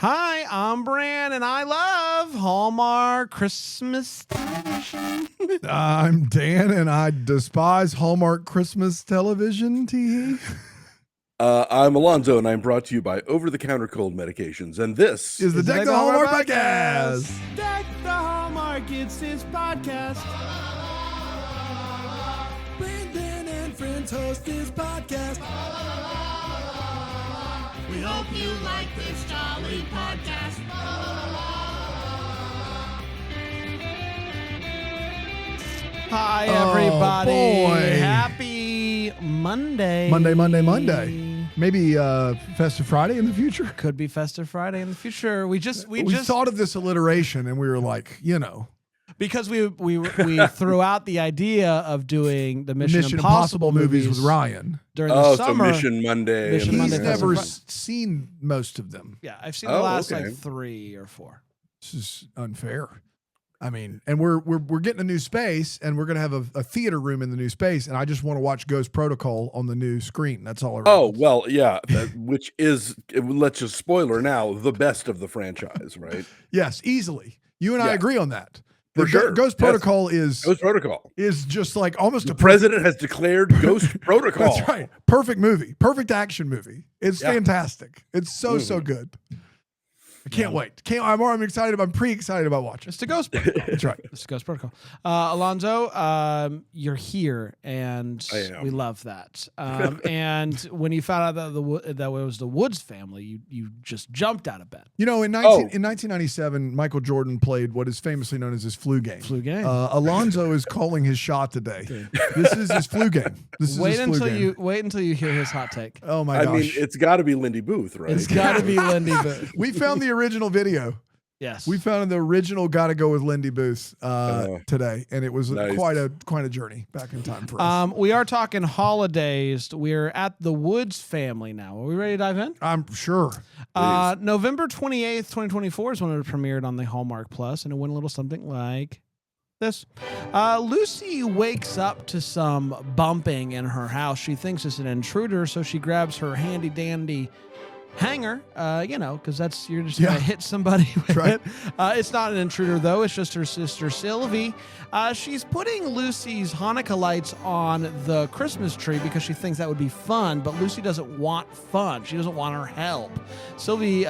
Hi, I'm Bran, and I love Hallmark Christmas television. I'm Dan, and I despise Hallmark Christmas television. Tee. I'm Alonso, and I'm brought to you by over-the-counter cold medications. And this Is the Deck the Hallmark podcast. Deck the Hallmark, it's his podcast. Brandon and friends host this podcast. We hope you like this jolly podcast. Hi, everybody. Boy. Happy Monday. Monday. Maybe Festive Friday in the future. Could be Festive Friday in the future. We just thought of this alliteration, and we were like, because we threw out the idea of doing the Mission Impossible movies with Ryan during the so summer. Mission Monday. Mission He's Monday, never Festive seen most of them. Yeah, I've seen the last okay. like 3 or 4. This is unfair. I mean, and we're getting a new space, and we're gonna have a theater room in the new space, and I just want to watch Ghost Protocol on the new screen. That's all I remember. Oh, well, yeah, which is, let's just spoiler now, the best of the franchise, right? Yes, easily. You and I Yeah. agree on that. For The sure. Ghost Protocol is Ghost Protocol. just like almost The a president has declared Ghost Protocol. That's right. Perfect movie. Perfect action movie. It's Yeah. fantastic. It's so good. I can't wait. I'm excited. I'm pre-excited about watching. It's the Ghost Protocol. That's right. It's the Ghost Protocol. Alonso, you're here, and I am. we love that. And when you found out that it was the Woods family, you just jumped out of bed. In 1997, Michael Jordan played what is famously known as his flu game. Alonso is calling his shot today. This is his flu game. Wait until you hear his hot take. Oh my I gosh. mean, it's got to be Lindy Booth, right? It's got to be Lindy Booth. We found the original video. Yes, We found the original "Gotta Go with Lindy Booth" today, and it was Nice. quite a journey back in time for us. We are talking Holidazed. We're at the Woods family now. Are we ready to dive in? I'm sure. November 28th, 2024 is when it premiered on the Hallmark Plus, and it went a little something like this. Lucy wakes up to some bumping in her house. She thinks it's an intruder, so she grabs her handy dandy hanger, because you're just gonna hit somebody with right. it. It's not an intruder though. It's just her sister Sylvie. She's putting Lucy's Hanukkah lights on the Christmas tree because she thinks that would be fun, but Lucy doesn't want fun. She doesn't want her help. Sylvie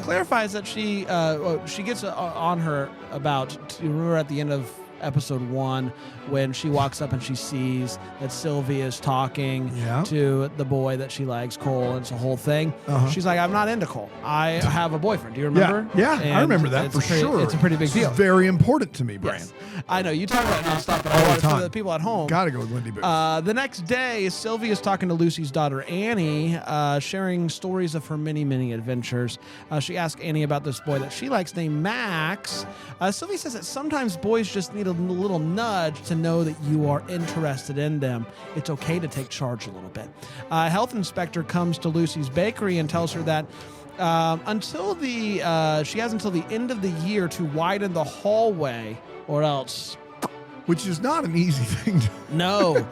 clarifies that she gets on her about. You remember at the end of episode 1 when she walks up and she sees that Sylvie is talking to the boy that she likes, Cole, and it's a whole thing. She's like, I'm not into Cole. I have a boyfriend. Do you remember? Yeah, I And remember that for sure. It's a pretty big This deal. is very important to me, Brian. Yes. I know you talk about it nonstop, but All I the want it for time. the people at home. Gotta go with Lindy Booth. The next day, Sylvie is talking to Lucy's daughter, Annie, sharing stories of her many, many adventures. She asks Annie about this boy that she likes named Max. Sylvie says that sometimes boys just need a little nudge to know that you are interested in them. It's okay to take charge a little bit. A health inspector comes to Lucy's bakery and tells her that she has until the end of the year to widen the hallway, or else. Which is not an easy thing to No.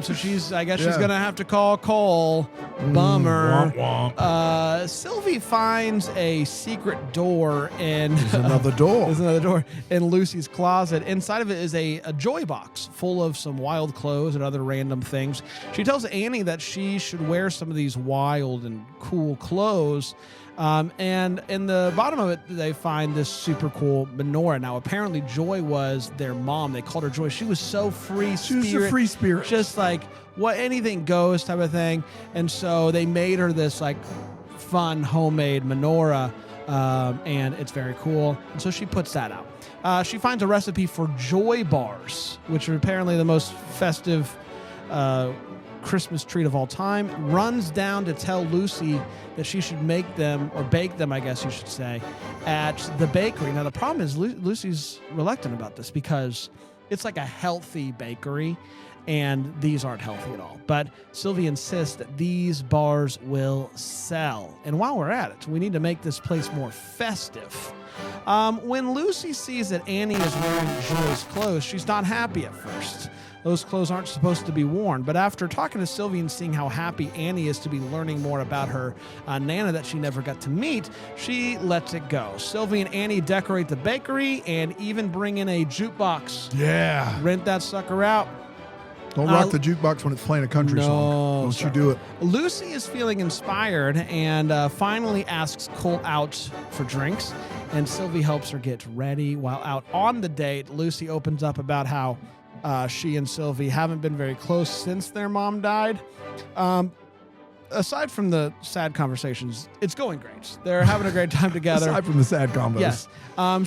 So she's gonna have to call Cole. Bummer. Womp womp. Sylvie finds a secret door in There's another door. There's another door in Lucy's closet. Inside of it is a joy box full of some wild clothes and other random things. She tells Annie that she should wear some of these wild and cool clothes. And in the bottom of it, they find this super cool menorah. Now, apparently, Joy was their mom. They called her Joy. She was so free She spirit. was a free spirit. Just like what anything goes type of thing. And so they made her this like fun homemade menorah. And it's very cool. And so she puts that out. She finds a recipe for joy bars, which are apparently the most festive Christmas treat of all time. Runs down to tell Lucy that she should make them, or bake them, I guess you should say, at the bakery. Now, the problem is Lucy's reluctant about this because it's like a healthy bakery, and these aren't healthy at all. But Sylvie insists that these bars will sell. And while we're at it, we need to make this place more festive. When Lucy sees that Annie is wearing Joy's clothes, she's not happy at first. Those clothes aren't supposed to be worn. But after talking to Sylvie and seeing how happy Annie is to be learning more about her Nana that she never got to meet, she lets it go. Sylvie and Annie decorate the bakery and even bring in a jukebox. Yeah. Rent that sucker out. Don't rock the jukebox when it's playing a country song. Don't you do it. Lucy is feeling inspired and finally asks Cole out for drinks, and Sylvie helps her get ready. While out on the date, Lucy opens up about how she and Sylvie haven't been very close since their mom died. Aside from the sad conversations, it's going great. They're having a great time together. Aside from the sad combos. Yes.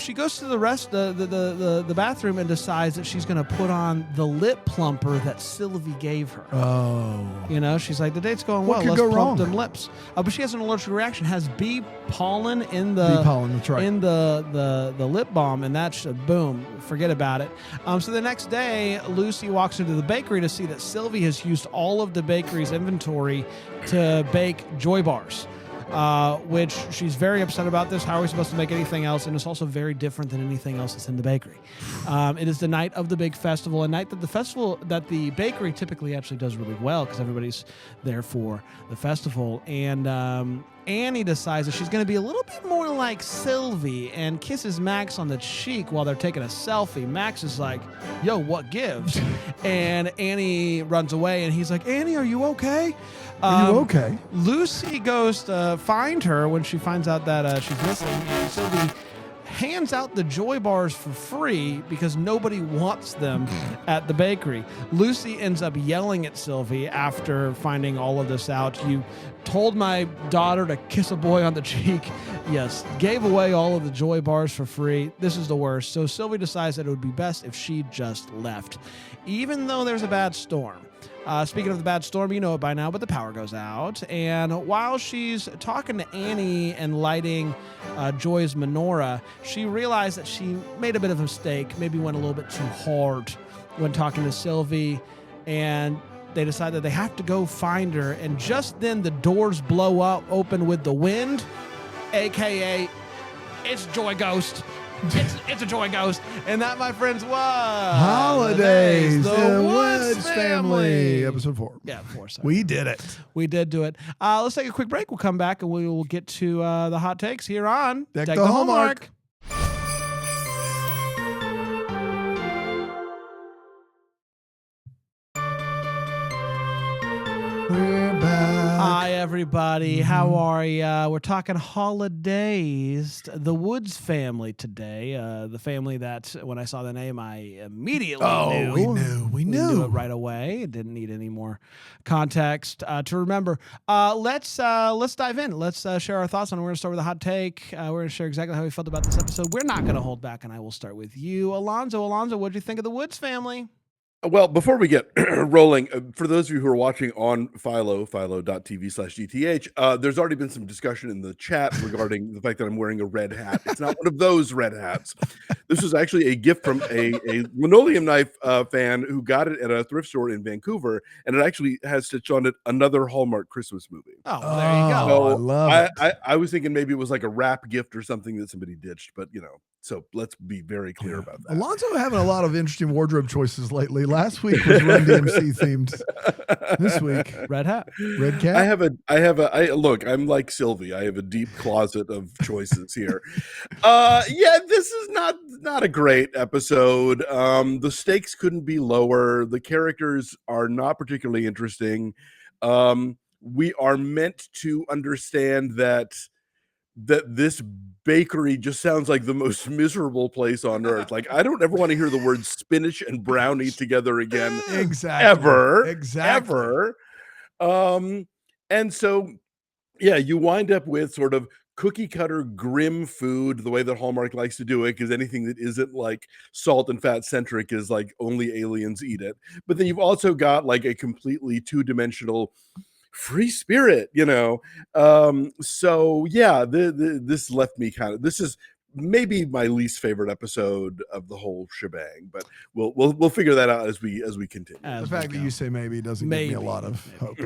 She goes to the bathroom and decides that she's going to put on the lip plumper that Sylvie gave her. Oh. You know, she's like, the date's going What well. could Let's go plump wrong? them lips. But she has an allergic reaction. Has bee pollen in the Bee pollen, that's right. in the lip balm, and that's boom. Forget about it. So the next day, Lucy walks into the bakery to see that Sylvie has used all of the bakery's inventory to bake Joy Bars. Which she's very upset about this. How are we supposed to make anything else? And it's also very different than anything else that's in the bakery. It is the night of the big festival, a night that the bakery typically actually does really well because everybody's there for the festival. And Annie decides that she's going to be a little bit more like Sylvie and kisses Max on the cheek while they're taking a selfie. Max is like, yo, what gives? And Annie runs away, and he's like, Annie, are you okay? Are you okay? Lucy goes to find her when she finds out that she's missing, and Sylvie hands out the Joy Bars for free because nobody wants them at the bakery. Lucy ends up yelling at Sylvie after finding all of this out. You told my daughter to kiss a boy on the cheek. Yes, gave away all of the Joy Bars for free. This is the worst. So Sylvie decides that it would be best if she just left, even though there's a bad storm. Speaking of the bad storm, you know it by now, but the power goes out. And while she's talking to Annie and lighting Joy's menorah, she realized that she made a bit of a mistake, maybe went a little bit too hard when talking to Sylvie. And they decide that they have to go find her. And just then the doors blow up open with the wind, a.k.a. it's Joy Ghost. It's a Joy Ghost. And that, my friends, was Holidays, the Woods family. Episode 4. Yeah, 4. Sorry. We did it. We did do it. Let's take a quick break. We'll come back and we will get to the hot takes here on Deck the Hallmark. We're back. Hi, everybody. How are you? We're talking Holidazed, the Woods family today. The family that, when I saw the name, I immediately knew. We We knew. knew it right away. It didn't need any more context to remember. Let's dive in. Let's share our thoughts on it. We're going to start with a hot take. We're going to share exactly how we felt about this episode. We're not going to hold back, and I will start with you, Alonso. Alonso, what did you think of the Woods family? Well, before we get rolling, for those of you who are watching on philo.tv/GTH, there's already been some discussion in the chat regarding the fact that I'm wearing a red hat. It's not one of those red hats. This was actually a gift from a linoleum knife fan who got it at a thrift store in Vancouver, and it actually has stitched on it another Hallmark Christmas movie. Oh, well, there you go. Oh, I love it. I was thinking maybe it was like a wrap gift or something that somebody ditched, but so let's be very clear about that. Alonso having a lot of interesting wardrobe choices lately. Last week was Run DMC themed. This week, Red hat. Red Cat. Look, I'm like Sylvie. I have a deep closet of choices here. Yeah, this is not a great episode. The stakes couldn't be lower. The characters are not particularly interesting. We are meant to understand that this bakery just sounds like the most miserable place on earth. Like, I don't ever want to hear the words spinach and brownie together again. Exactly. Ever. And so, yeah, you wind up with sort of cookie cutter grim food, the way that Hallmark likes to do it, because anything that isn't like salt and fat centric is like only aliens eat it. But then you've also got like a completely two-dimensional free spirit, So yeah, this left me this is maybe my least favorite episode of the whole shebang, but we'll figure that out as we continue. The fact that you say maybe doesn't give me a lot of hope.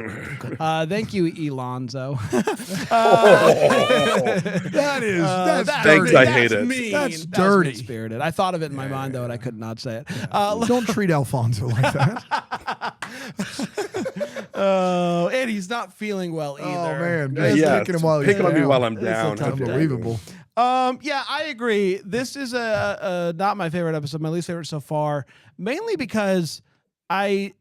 Thank you, Alonso. That's Thanks, dirty. I hate it. Mean. That's That was dirty. mean-spirited. I thought of it in my mind though, and I could not say it. Don't treat Alfonso like that. Oh, and he's not feeling well either. Oh man, Yeah, just picking him while he's picking on me down. while I'm It's down. unbelievable. Yeah, I agree. This is a not my favorite episode, my least favorite so far, mainly because I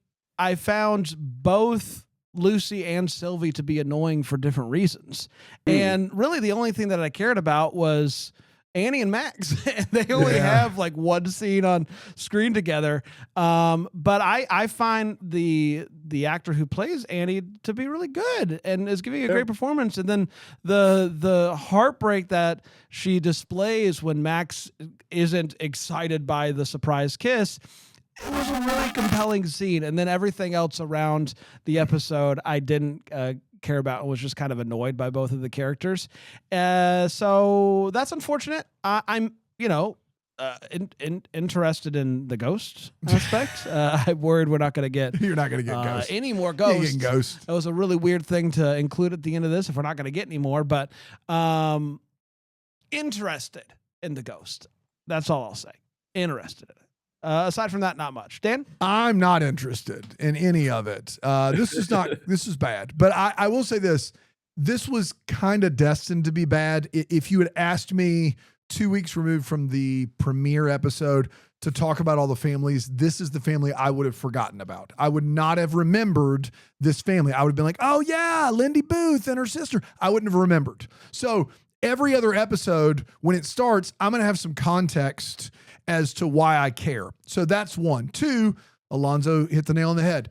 found both Lucy and Sylvie to be annoying for different reasons. And really the only thing that I cared about was Annie and Max. They only have like one scene on screen together. But I find the actor who plays Annie to be really good and is giving a great performance. And then the heartbreak that she displays when Max isn't excited by the surprise kiss, it was a really compelling scene. And then everything else around the episode I didn't care about and was just kind of annoyed by both of the characters. So that's unfortunate. I'm interested in the ghost aspect. I'm worried we're not going to get You're not going to get ghosts. any more You ghosts. ain't getting ghosts. That was a really weird thing to include at the end of this if we're not going to get any more, but interested in the ghost. That's all I'll say. Interested in it. Aside from that, not much. Dan? I'm not interested in any of it. This is bad. But I will say this. This was kind of destined to be bad. If you had asked me 2 weeks removed from the premiere episode to talk about all the families, this is the family I would have forgotten about. I would not have remembered this family. I would have been like, oh yeah, Lindy Booth and her sister. I wouldn't have remembered. So every other episode, when it starts, I'm going to have some context as to why I care. So that's one. Two, Alonso hit the nail on the head.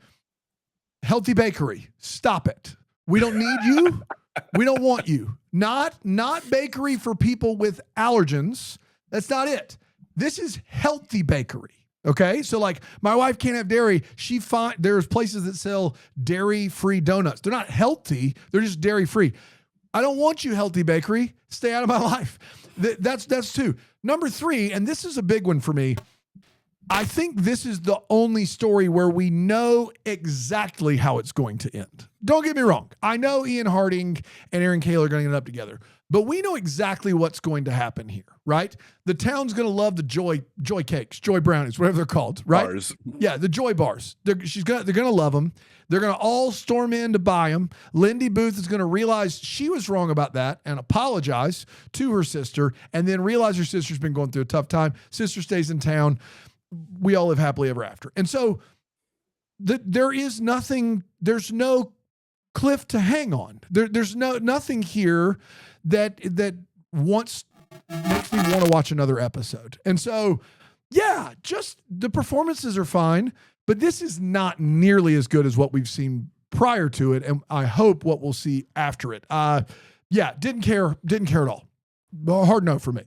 Healthy bakery. Stop it. We don't need you. We don't want you. Not bakery for people with allergens. That's not it. This is healthy bakery. Okay. So like my wife can't have dairy. There's places that sell dairy-free donuts. They're not healthy. They're just dairy-free. I don't want you, healthy bakery. Stay out of my life. That's two. Number three, and this is a big one for me. I think this is the only story where we know exactly how it's going to end. Don't get me wrong. I know Ian Harding and Aaron Kale are going to end up together, but we know exactly what's going to happen here, right? The town's going to love the joy cakes, joy brownies, whatever they're called, right? Bars. Yeah, the joy bars. They're going to love them. They're going to all storm in to buy them. Lindy Booth is going to realize she was wrong about that and apologize to her sister, and then realize her sister's been going through a tough time. Sister stays in town. We all live happily ever after. And so there's no cliff to hang on. There's nothing here that makes me want to watch another episode. And so, yeah, just the performances are fine, but this is not nearly as good as what we've seen prior to it. And I hope what we'll see after it. Didn't care at all. Hard no for me.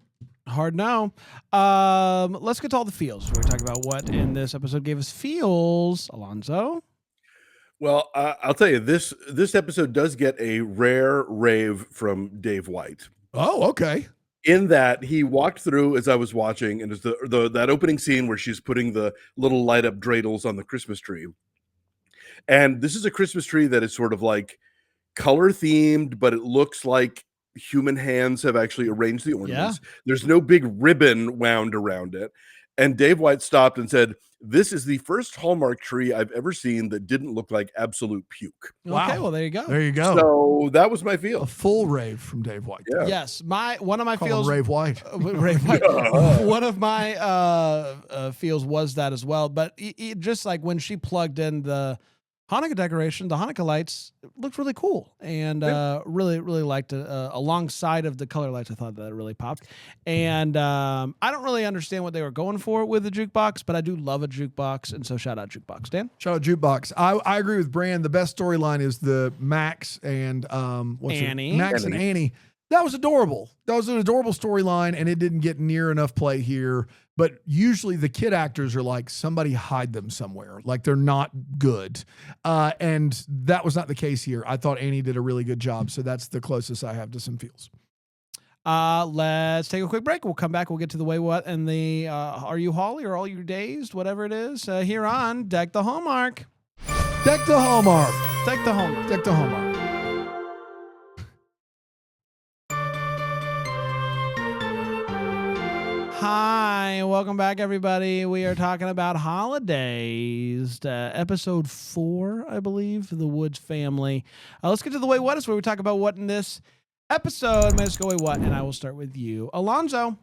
Hard no. Let's get to all the feels. We're talking about what in this episode gave us feels. Alonso? Well, I'll tell you, this episode does get a rare rave from Dave White. Oh, okay. In that he walked through as I was watching, and it's that opening scene where she's putting the little light up dreidels on the Christmas tree. And this is a Christmas tree that is sort of like color themed, but it looks like human hands have actually arranged the ornaments. Yeah. There's no big ribbon wound around it. And Dave White stopped and said, "This is the first Hallmark tree I've ever seen that didn't look like absolute puke." Wow. Okay, well, there you go. There you go. So that was my feel. A full rave from Dave White. Yeah. Yes. One of my Call feels. him Rave White. Rave White. One of my feels was that as well. But just like when she plugged in the Hanukkah decoration, the Hanukkah lights, looked really cool, and really liked it. Alongside of the color lights, I thought that really popped. And I don't really understand what they were going for with the jukebox, but I do love a jukebox, and so shout out jukebox. Dan? Shout out jukebox. I agree with Brand. The best storyline is the Max and Annie. Max and Annie. That was adorable. That was an adorable storyline, and it didn't get near enough play here. But usually the kid actors are like, somebody hide them somewhere. Like they're not good. And that was not the case here. I thought Annie did a really good job. So that's the closest I have to some feels. Let's take a quick break. We'll come back. We'll get to the way what and the Are You Holly or All You Dazed, whatever it is, here on Deck the Hallmark. Deck the Hallmark. Deck the Hallmark. Deck the Hallmark. Hi, welcome back, everybody. We are talking about Holidazed, episode 4, I believe, The Woods Family. Let's get to the way what is where we talk about what in this episode. Let's go way what, and I will start with you, Alonso.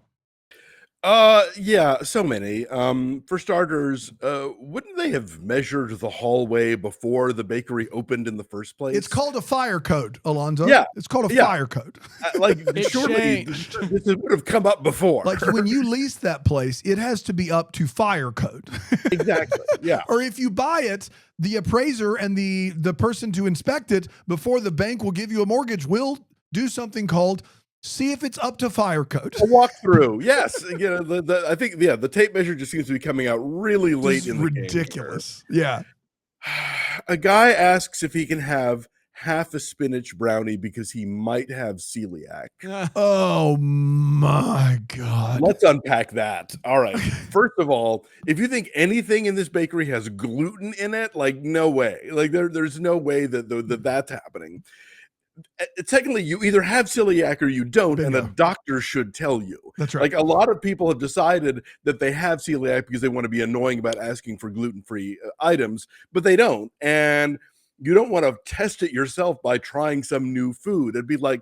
Yeah, so many. For starters, wouldn't they have measured the hallway before the bakery opened in the first place? It's called a fire code, Alonso. Yeah. It's called a Yeah. fire code. Like, It surely changed. this would have come up before. Like when you lease that place, it has to be up to fire code. Exactly. Yeah. Or if you buy it, the appraiser and the person to inspect it before the bank will give you a mortgage will do something called see if it's up to fire code. A walkthrough. Yes. You know, I think, the tape measure just seems to be coming out really late This is in the game ridiculous. Yeah. here. A guy asks if he can have half a spinach brownie because he might have celiac. Oh my God. Let's unpack that. All right. First of all, if you think anything in this bakery has gluten in it, like no way. Like there's no way that that's happening. Technically, you either have celiac or you don't, and a Bingo. doctor should tell you. That's right. Like a lot of people have decided that they have celiac because they want to be annoying about asking for gluten-free items, but they don't. And you don't want to test it yourself by trying some new food. It'd be like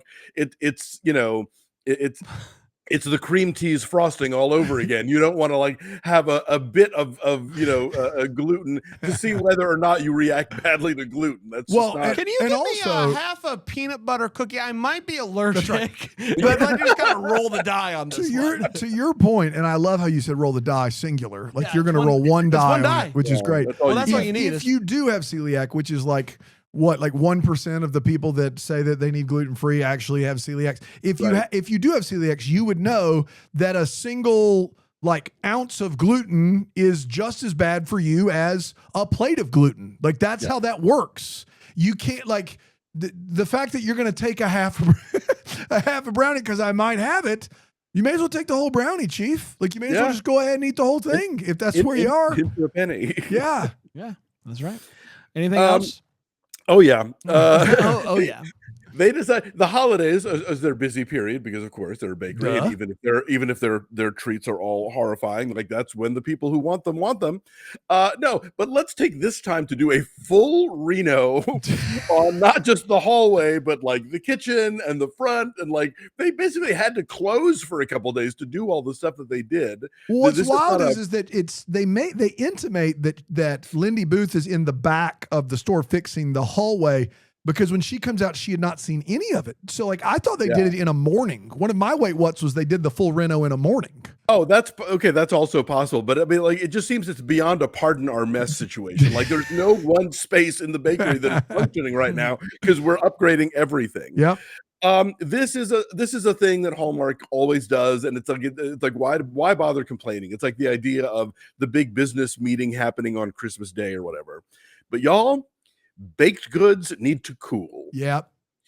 it's the cream cheese frosting all over again. You don't want to like have a bit of gluten to see whether or not you react badly to gluten. That's Well, just not, Can you And give also- me half a peanut butter cookie? I might be allergic, right. but let me just kind of roll the die on this. To your point, and I love how you said roll the die singular. Like Yeah, you're going to it's roll one it's die, one on die. it, which is Yeah, great. that's all Well, you that's need. all you need. If you do have celiac, which is like what, like 1% of the people that say that they need gluten free actually have celiac. If you Right. if you do have celiac, you would know that a single like ounce of gluten is just as bad for you as a plate of gluten. Like that's how that works. You can't like the fact that you're going to take a half a brownie because I might have it. You may as well take the whole brownie, Chief. Like you may as well Yeah. just go ahead and eat the whole thing if that's where you are. Into a penny. Yeah. Yeah, that's right. Anything else? Oh yeah. Oh yeah. They decide the holidays as their busy period because of course they're a bakery, Duh. and even if their treats are all horrifying, like that's when the people who want them. No, but let's take this time to do a full reno on not just the hallway, but like the kitchen and the front, and like they basically had to close for a couple days to do all the stuff that they did. Well, what's This is wild not is that they intimate that Lindy Booth is in the back of the store fixing the hallway because when she comes out, she had not seen any of it. So like I thought they did it in a morning. One of my wait whats was they did the full reno in a morning. Oh, that's okay. That's also possible, but I mean, like, it just seems it's beyond a pardon our mess situation. Like, there's no one space in the bakery that is functioning right now because we're upgrading everything. Yeah. This is a thing that Hallmark always does, and it's like why bother complaining? It's like the idea of the big business meeting happening on Christmas Day or whatever. But y'all, baked goods need to cool. Yeah.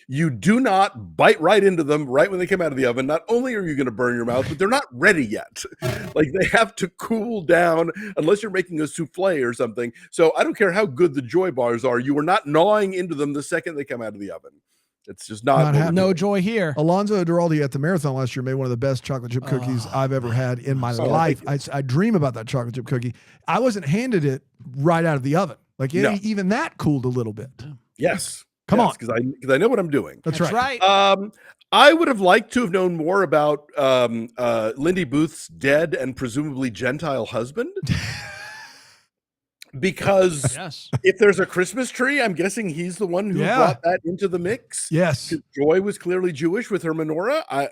You do not bite right into them right when they come out of the oven. Not only are you going to burn your mouth, but they're not ready yet. Like they have to cool down unless you're making a souffle or something. So I don't care how good the Joy bars are. You are not gnawing into them the second they come out of the oven. It's just not Not happening. No joy here. Alonso Duralde at the marathon last year made one of the best chocolate chip cookies I've ever had in my Oh, life. thank I dream about that chocolate chip cookie. I wasn't handed it right out of the oven. Like No. even that cooled a little bit. Yes. Come on. because I know what I'm doing. That's That's right. right. I would have liked to have known more about Lindy Booth's dead and presumably Gentile husband. Because Yes. if there's a Christmas tree, I'm guessing he's the one who Yeah. brought that into the mix. Yes. 'Cause Joy was clearly Jewish with her menorah.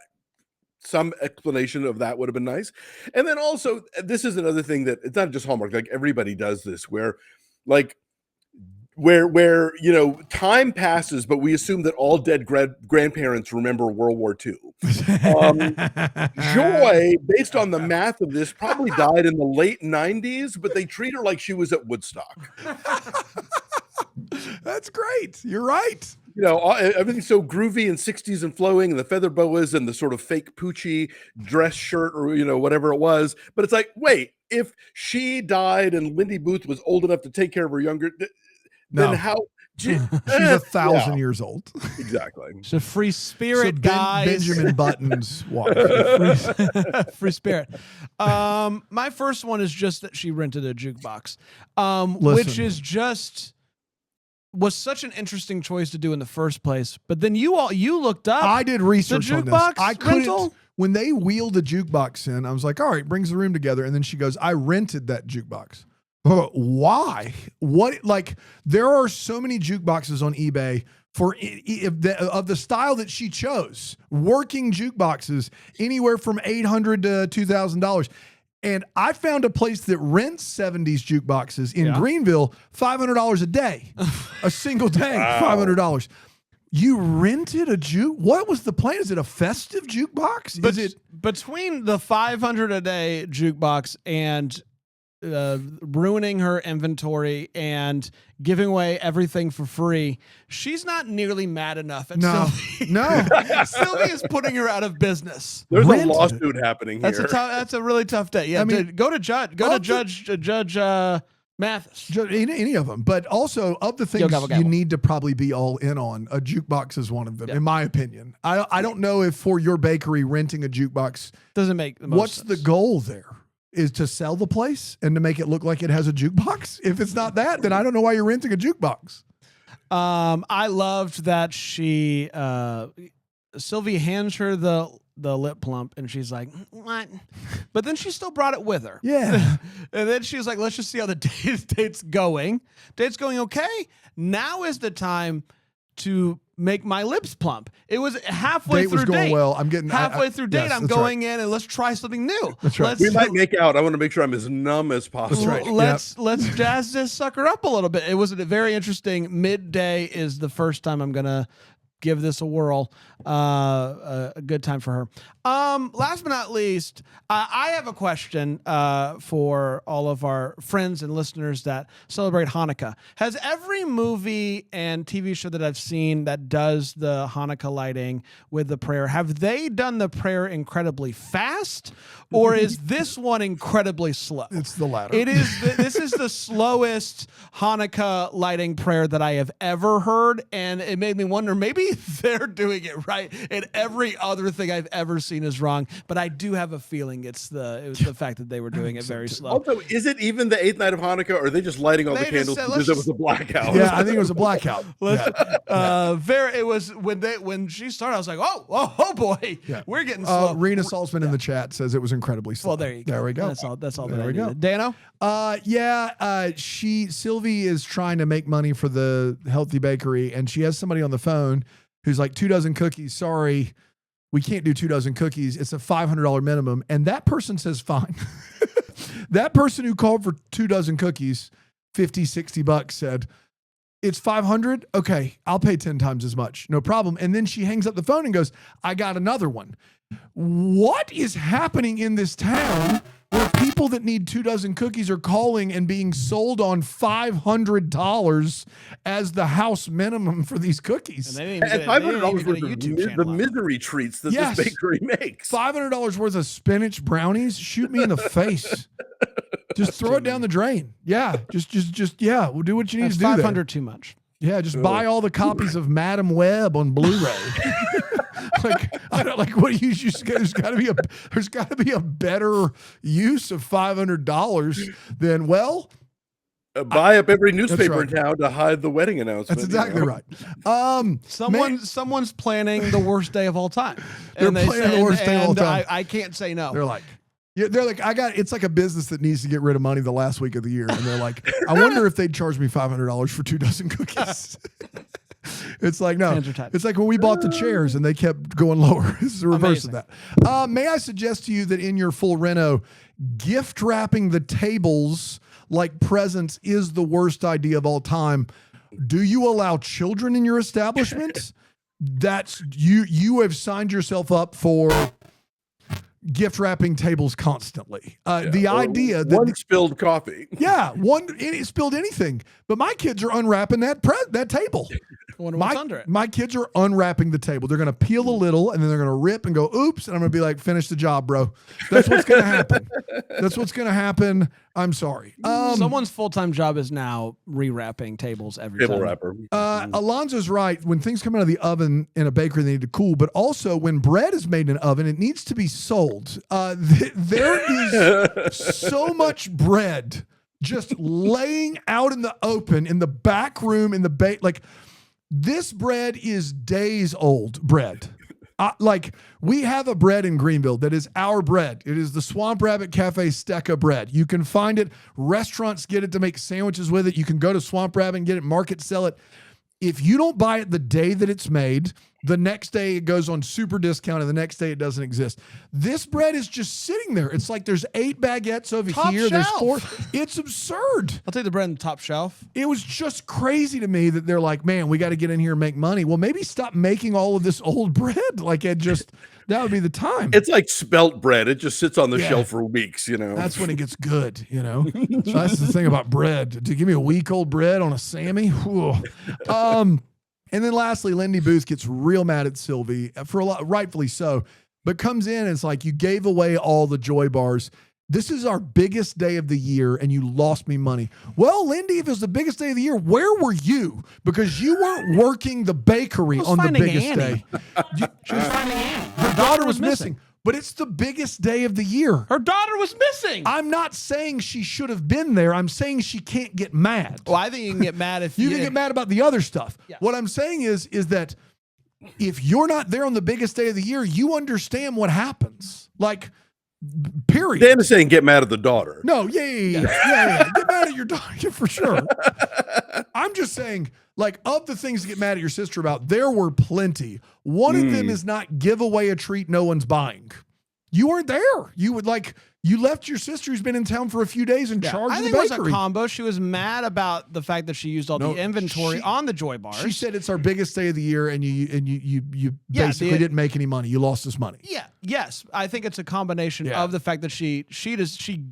Some explanation of that would have been nice. And then also, this is another thing that it's not just Hallmark. Like everybody does this, where time passes, but we assume that all dead grandparents remember World War II. Joy, based on the math of this, probably died in the late 90s, but they treat her like she was at Woodstock. That's great. You're right. everything's so groovy and 60s and flowing, and the feather boas and the sort of fake Poochie dress shirt or whatever it was. But it's like, wait, if she died and Lindy Booth was old enough to take care of her younger, then how? She's 1,000 years old. Exactly. She's a free spirit, guys. Benjamin Button's wife. Free spirit. My first one is just that she rented a jukebox, which was such an interesting choice to do in the first place. But then you looked up. I did research on this. I couldn't. Rental? When they wheeled the jukebox in, I was like, all right, brings the room together. And then she goes, I rented that jukebox. Why? What? Like, there are so many jukeboxes on eBay of the style that she chose. Working jukeboxes, anywhere from $800 to $2,000. And I found a place that rents 70s jukeboxes in Greenville, $500 a day, a single day, $500. You rented a juke? What was the plan? Is it a festive jukebox? Is it between the $500 a day jukebox and ruining her inventory and giving away everything for free? She's not nearly mad enough at Sylvie. No. Sylvie is putting her out of business. There's a lawsuit happening here. That's a really tough day. Yeah, I mean, go to Judge Mathis. Any of them. But also, of the things you need to probably be all in on, a jukebox is one of them, in my opinion. I don't know if for your bakery renting a jukebox doesn't make the most what's sense. The goal there? Is to sell the place and to make it look like it has a jukebox? If it's not that, then I don't know why you're renting a jukebox. I loved that Sylvie hands her the lip plump and she's like, what? But then she still brought it with her. Yeah. And then she was like, let's just see how the date's going. Date's going okay. Now is the time to make my lips plump. It was halfway through going date. well. I'm getting halfway through date. Yes, I'm going in and let's try something new. That's right. We might make out. I want to make sure I'm as numb as possible. That's right. Let's jazz this sucker up a little bit. It was a very interesting. Midday is the first time I'm gonna give this a whirl. A good time for her. Last but not least, I have a question for all of our friends and listeners that celebrate Hanukkah. Has every movie and TV show that I've seen that does the Hanukkah lighting with the prayer, have they done the prayer incredibly fast, or is this one incredibly slow? It's the latter. It is. This is the slowest Hanukkah lighting prayer that I have ever heard, and it made me wonder, maybe they're doing it right, and every other thing I've ever seen is wrong. But I do have a feeling it was the fact that they were doing it very slow. Also, is it even the 8th night of Hanukkah, or are they just lighting all the candles because it was a blackout? Yeah, I think it was a blackout. It was when she started, I was like, oh boy, we're getting slow. Rena Salzman in the chat says it was incredibly slow. Well, there you go. There we go. That's all. There that we go. Dano? Sylvie is trying to make money for the healthy bakery, and she has somebody on the phone who's like, 2 dozen cookies. Sorry, we can't do 2 dozen cookies. It's a $500 minimum. And that person says, fine. That person who called for 2 dozen cookies, $50-$60 said, it's 500. Okay, I'll pay 10 times as much. No problem. And then she hangs up the phone and goes, I got another one. What is happening in this town where people that need 2 dozen cookies are calling and being sold on $500 as the house minimum for these cookies? And $500 worth of the misery treats that this bakery makes. $500 worth of spinach brownies? Shoot me in the face. Just throw it down the drain. Yeah. Just we'll do what you need to do. $500 too much. Yeah, just buy all the copies of Madam Web on Blu-ray. What do you just? There's got to be a better use of $500 than buy up every newspaper in town to hide the wedding announcement. That's exactly right. Someone's planning the worst day of all time. They're planning the worst day of all time. I can't say no. They're like, it's like a business that needs to get rid of money the last week of the year. And they're like, I wonder if they'd charge me $500 for 2 dozen cookies. It's like, no, it's like when we bought the chairs and they kept going lower. This is the reverse of that. May I suggest to you that in your full reno, gift wrapping the tables like presents is the worst idea of all time. Do you allow children in your establishment? That's you have signed yourself up for gift wrapping tables constantly. The idea that one spilled coffee. Yeah, one spilled anything. But my kids are unwrapping that table. I wonder what's under it. My kids are unwrapping the table. They're going to peel a little, and then they're going to rip and go, oops, and I'm going to be like, finish the job, bro. That's what's going to happen. That's what's going to happen. I'm sorry. Someone's full-time job is now rewrapping tables every Table time. wrapper. Alonso's right. When things come out of the oven in a bakery, they need to cool. But also, when bread is made in an oven, it needs to be sold. There is so much bread just laying out in the open, in the back room, in the bake. Like, this bread is days old bread. Like, we have a bread in Greenville that is our bread. It is the Swamp Rabbit Cafe Stecca bread. You can find it. Restaurants get it to make sandwiches with it. You can go to Swamp Rabbit and get it, market, sell it. If you don't buy it the day that it's made, the next day it goes on super discount, and the next day it doesn't exist. This bread is just sitting there. It's like there's 8 baguettes over Top here. There's shelf. 4. It's absurd. I'll take the bread on the top shelf. It was just crazy to me that they're like, man, we got to get in here and make money. Well, maybe stop making all of this old bread. Like, that would be the time. It's like spelt bread. It just sits on the Yeah. shelf for weeks, That's when it gets good, So that's the thing about bread. To give me a week old bread on a Sammy. Whew. And then lastly, Lindy Booth gets real mad at Sylvie for a lot, rightfully so, but comes in and it's like, you gave away all the Joy bars. This is our biggest day of the year, and you lost me money. Well, Lindy, if it was the biggest day of the year, where were you? Because you weren't working the bakery on the biggest Annie. day. She was finding Annie. Her daughter was missing. But it's the biggest day of the year. Her daughter was missing. I'm not saying she should have been there. I'm saying she can't get mad. Well, I think you can get mad if You can get mad about the other stuff. Yeah. What I'm saying is that if you're not there on the biggest day of the year, you understand what happens. Like, period. Dan is saying get mad at the daughter. No, yeah. Get mad at your daughter for sure. I'm just saying, like, of the things to get mad at your sister about, there were plenty. One of them is not give away a treat no one's buying. You weren't there. You left your sister who's been in town for a few days and charged I the think it was bakery. a combo. She was mad about the fact that she used all the inventory on the Joy bars. She said it's our biggest day of the year, and you basically didn't make any money. You lost us money. Yeah. Yes. I think it's a combination Yeah. of the fact that she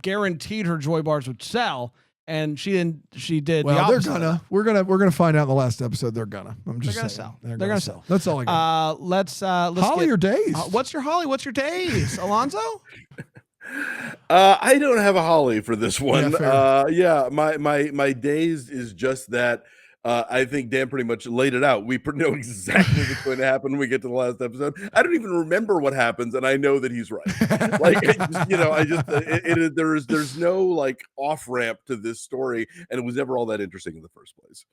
guaranteed her Joy bars would sell, and she didn't. She did. Well, the they're opposite of gonna. that. We're gonna find out in the last episode. They're gonna. I'm just. They're gonna saying. sell. They're They're gonna gonna sell. That's all I got. Let's Holly get, or days? what's your Holly? What's your days, Alonso? I don't have a Holly for this one. fair. My days is just that. I think Dan pretty much laid it out. We know exactly what's going to happen when we get to the last episode. I don't even remember what happens, and I know that he's right. Like, there's no like off ramp to this story, and it was never all that interesting in the first place.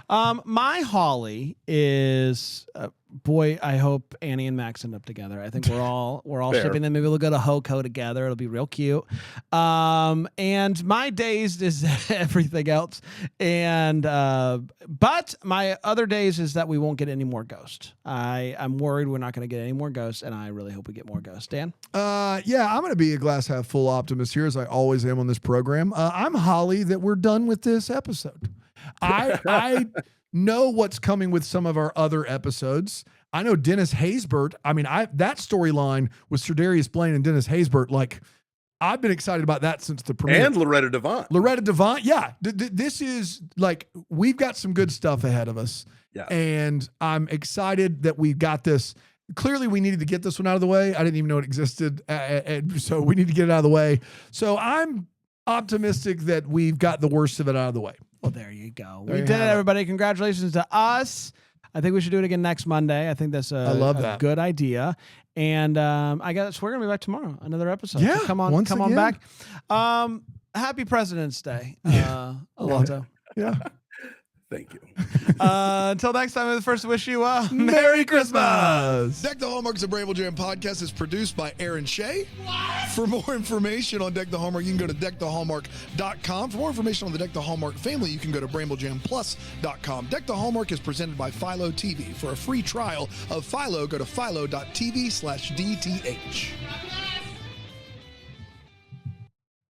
My Holly is boy. I hope Annie and Max end up together. I think we're all Fair. shipping them. Maybe we'll go to Hoco together. It'll be real cute. And my days is everything else. And but my other days is that we won't get any more ghosts. I'm worried we're not going to get any more ghosts, and I really hope we get more ghosts. Dan? Yeah, I'm going to be a glass half full optimist here, as I always am on this program. I'm Holly that we're done with this episode. I know what's coming with some of our other episodes. I know Dennis Haysbert. I mean, that storyline with Sir Darius Blaine and Dennis Haysbert, like, I've been excited about that since the premiere. And Loretta Devant. Loretta Devant, yeah. This is like, we've got some good stuff ahead of us. Yeah. And I'm excited that we've got this. Clearly, we needed to get this one out of the way. I didn't even know it existed. So we need to get it out of the way. So I'm optimistic that we've got the worst of it out of the way. Well, there you go. There We you did it, have it. everybody. Congratulations to us. I think we should do it again next Monday. I think that's love that. good idea. And I guess we're gonna be back tomorrow. Another episode. Yeah, So come on once again. back. Happy President's Day, Alonso. Yeah. Thank you. Until next time, I'm the first to wish you a Merry Christmas. Deck the Hallmark is a Bramble Jam podcast. Is produced by Aaron Shea. For more information on Deck the Hallmark, you can go to deckthehallmark.com. For more information on the Deck the Hallmark family, you can go to bramblejamplus.com. Deck the Hallmark is presented by Philo TV. For a free trial of Philo, go to philo.tv/DTH.